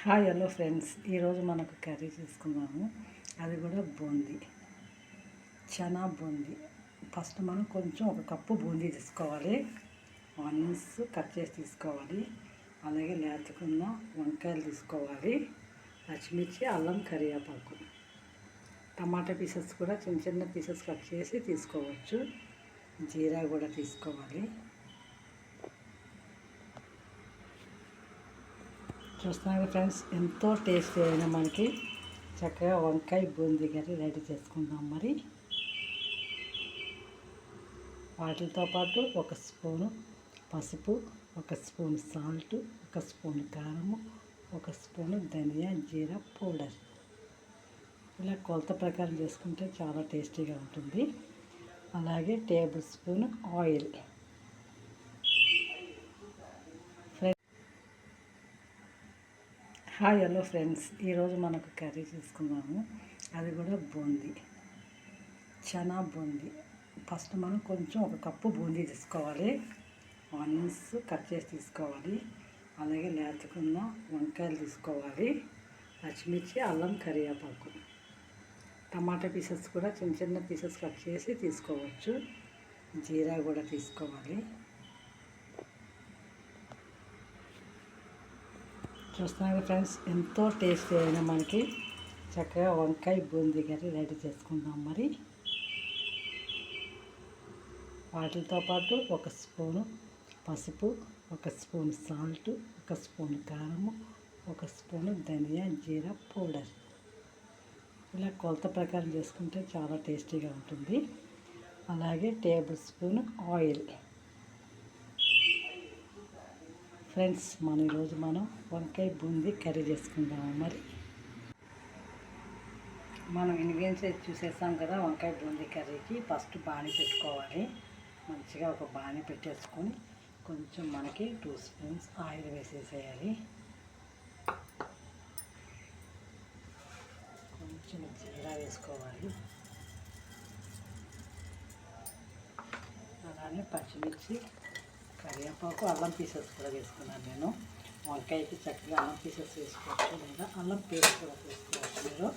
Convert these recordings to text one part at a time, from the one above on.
Hi hello friends, ఈరోజు మనకు curry చేసుకున్నాము. అది కూడా బూందీ, చనా బూందీ. ఫస్ట్ మనం కొంచెం ఒక కప్పు బూందీ తీసుకోవాలి. ఆనియన్స్ కట్ చేసి తీసుకోవాలి. అలాగే లేతకున్న వంకాయలు తీసుకోవాలి. పచ్చిమిర్చి, అల్లం, కరివేపాకు, టమాటా పీసెస్ కూడా చిన్న చిన్న పీసెస్ కట్ చేసి తీసుకోవచ్చు. జీరా కూడా తీసుకోవాలి. చూస్తున్నాను ఫ్రెండ్స్, ఎంతో టేస్టీ అయిన మనకి చక్కగా వంకాయ బూందీ కర్రీ రెడీ చేసుకుందాం. మరి వాటితో పాటు ఒక స్పూను పసుపు, ఒక స్పూన్ సాల్ట్, ఒక స్పూన్ కారము, ఒక స్పూను ధనియా జీరా పౌడర్. ఇలా కొలత ప్రకారం చేసుకుంటే చాలా టేస్టీగా ఉంటుంది. అలాగే table spoon oil. Hi hello friends, ఈరోజు మనకు కర్రీ చేసుకున్నాము. అది కూడా బూందీ, చనా బూందీ. ఫస్ట్ మనం కొంచెం ఒక కప్పు బూందీ తీసుకోవాలి. ఆనియన్స్ కట్ చేసి తీసుకోవాలి. అలాగే లేతకున్న వంకాయలు తీసుకోవాలి. పచ్చిమిర్చి, అల్లం, కరివేపాకు, టమాటా పీసెస్ కూడా చిన్న చిన్న పీసెస్ కట్ చేసి తీసుకోవచ్చు. జీరా కూడా తీసుకోవాలి. చూస్తున్నారు ఫ్రెండ్స్, ఎంతో టేస్టీ అయిన మనకి చక్కగా వంకాయ బూందీ కర్రీ రెడీ చేసుకుందాం. మరి వాటితో పాటు ఒక స్పూను పసుపు, ఒక స్పూన్ సాల్ట్, ఒక స్పూన్ కారము, ఒక స్పూను ధనియా జీరా పౌడర్. ఇలా కొలత ప్రకారం చేసుకుంటే చాలా టేస్టీగా ఉంటుంది. అలాగే టేబుల్ స్పూన్ ఆయిల్. ఫ్రెండ్స్, ఈరోజు మనం వంకాయ బూందీ కర్రీ చేసుకుందాము. మరి మనం ఇంగ్రీడియంట్స్ చూసేసాం కదా. వంకాయ బూందీ కర్రీకి ఫస్ట్ బాణీ పెట్టుకోవాలి. మంచిగా ఒక బాణీ పెట్టేసుకొని కొంచెం మనకి 2 స్పూన్స్ ఆయిల్ వేసేసేయాలి. కొంచెం జీరా వేసుకోవాలి. అలానే పచ్చిమిర్చి, కరివేపాకు, అల్లం పీసెస్ కూడా వేసుకున్నాను నేను. వంకాయకి చక్కగా అల్లం పీసెస్ వేసుకోవచ్చు, లేదా అల్లం పేస్ట్ కూడా వేసుకోవచ్చు మీరు.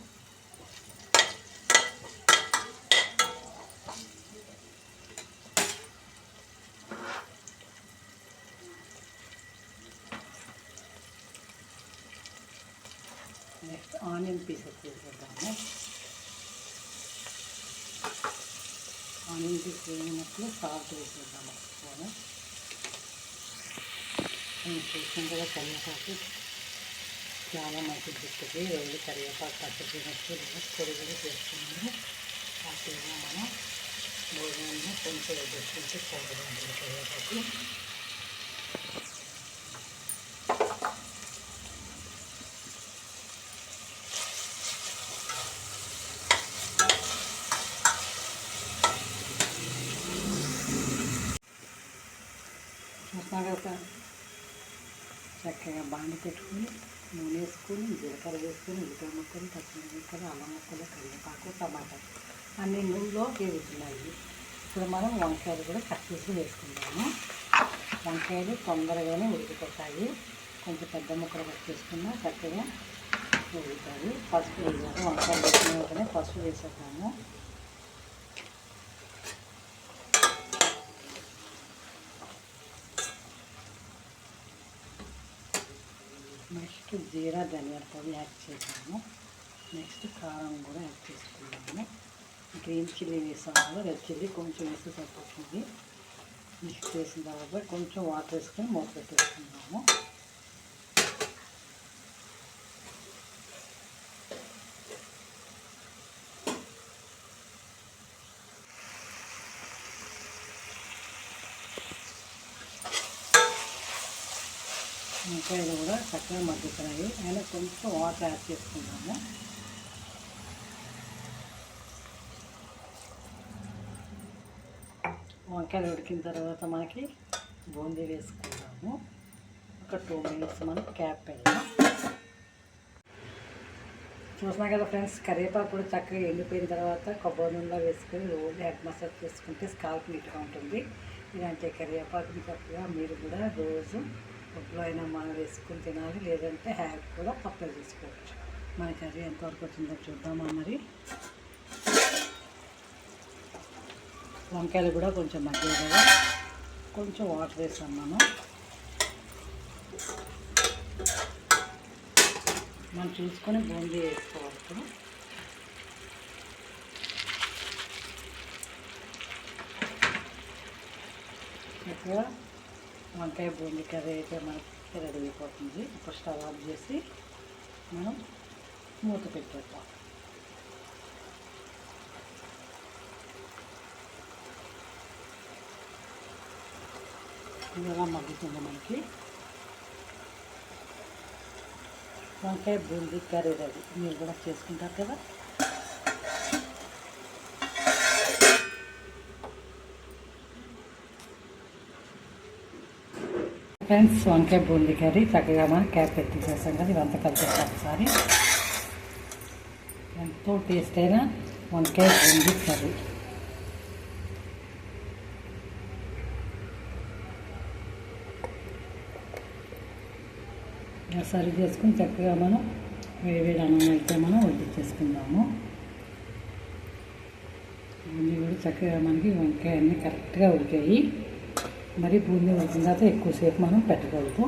నెక్స్ట్ ఆనియన్ పీసెస్ వేసేద్దాము. ఆనియన్ పీస్ వేసినప్పుడు సాల్ట్ వేసేద్దాము ఒక స్పూను. చూసిన కూడా కరివేపాకు చాలా మంచి దిక్కుది. రోజు కరివేపాకు పచ్చడి పొడి కూడా చేసుకున్నాము. వాటిలో మనం భోజనంలో కొంచెం వేసుకుంటే చాలా ఉంటుంది కరివేపాకు. చూసినా కదా, చక్కగా బాండి పెట్టుకుని నూనె వేసుకొని జీలకర్ర వేసుకొని ఉల్లిపాయ ముక్కలు, పచ్చిమిరపకాయలు, అల్లం ముక్కలు, కరివేపాకు, టమాటా అన్ని నూనెలో వేగుతున్నాయి. ఇప్పుడు మనం వంకాయలు కూడా కట్ చేసి వేసుకుందాము. వంకాయలు తొందరగానే ఉడికిపోతాయి. కొంచెం పెద్ద ముక్కలు కట్ చేసుకున్నా చక్కగా ఉడుకుతాయి. పసుపు వేసాము. వంకాయలు వేసిన వెంటనే పసుపు వేసేద్దాము. నెక్స్ట్ జీరా ధనియాల పొడి యాడ్ చేసాము. నెక్స్ట్ కారం కూడా యాడ్ చేసుకున్నాము. గ్రీన్ చిల్లీ వేసాము కదా, రెడ్ చిల్లీ కొంచెం వేస్తే సరిపోతుంది. మిక్స్ చేసిన తర్వాత కొంచెం వాటర్ వేసుకొని మూత పెట్టేసుకున్నాము. వంకాయలు కూడా చక్కగా మగ్గుతున్నాయి. అయినా కొంచెం వాటర్ యాడ్ చేసుకున్నాము. వంకాయలు ఉడికిన తర్వాత మనకి బూందీ వేసుకున్నాము. ఒక 2 మినిట్స్ మనం క్యాప్ పెడదాం. చూసినా కదా ఫ్రెండ్స్, కరివేపాకు కూడా చక్కగా ఎండిపోయిన తర్వాత కొబ్బరి నూనెలో వేసుకొని రోజు హెడ్ మసాజ్ చేసుకుంటే స్కాల్ప్ నీట్గా ఉంటుంది. ఇలాంటి కరివేపాకుని చక్కగా మీరు కూడా రోజు ఫుడ్లో అయినా మనం వేసుకుని తినాలి, లేదంటే హ్యాక్ కూడా అప్లై చేసుకోవచ్చు. మన కర్రీ ఎంతవరకు వచ్చిందో చూద్దామా మరి. వంకాయలు కూడా కొంచెం మగ్గాయి కదా, కొంచెం వాటర్ వేసాం మనం చూసుకొని బూందీ వేసుకోవాలి. ఇప్పుడు ఎక్కువ వంకాయ బూందీ కర్రీ అయితే మనకి రెడీ అయిపోతుంది. ఇప్పుడు స్టవ్ ఆఫ్ చేసి మనం మూత పెట్టేద్దాం. ఇది ఎలా మగ్గుతుంది మనకి. వంకాయ బూందీ కర్రీ రెడీ. మీరు కూడా చేసుకుంటారు కదా. ఫ్రెండ్స్, వంకాయ బూందీ కర్రీ చక్కగా మనం క్యాప్ పెట్టి చేస్తాం కదా. ఇవంతా కలిపేస్తాం ఒకసారి. ఎంతో టేస్ట్ అయిన వంకాయ బూందీ కర్రీ. సర్వ్ చేసుకుని చక్కగా మనం వేడి అన్నం అయితే మనం వడ్డించేసుకుందాము. బూందీ కూడా చక్కగా మనకి వంకాయ అన్నీ కరెక్ట్గా ఉడికాయి. మరి బూందీ ఉడికిన తర్వాత ఎక్కువసేపు మనం పెట్టకూడదు.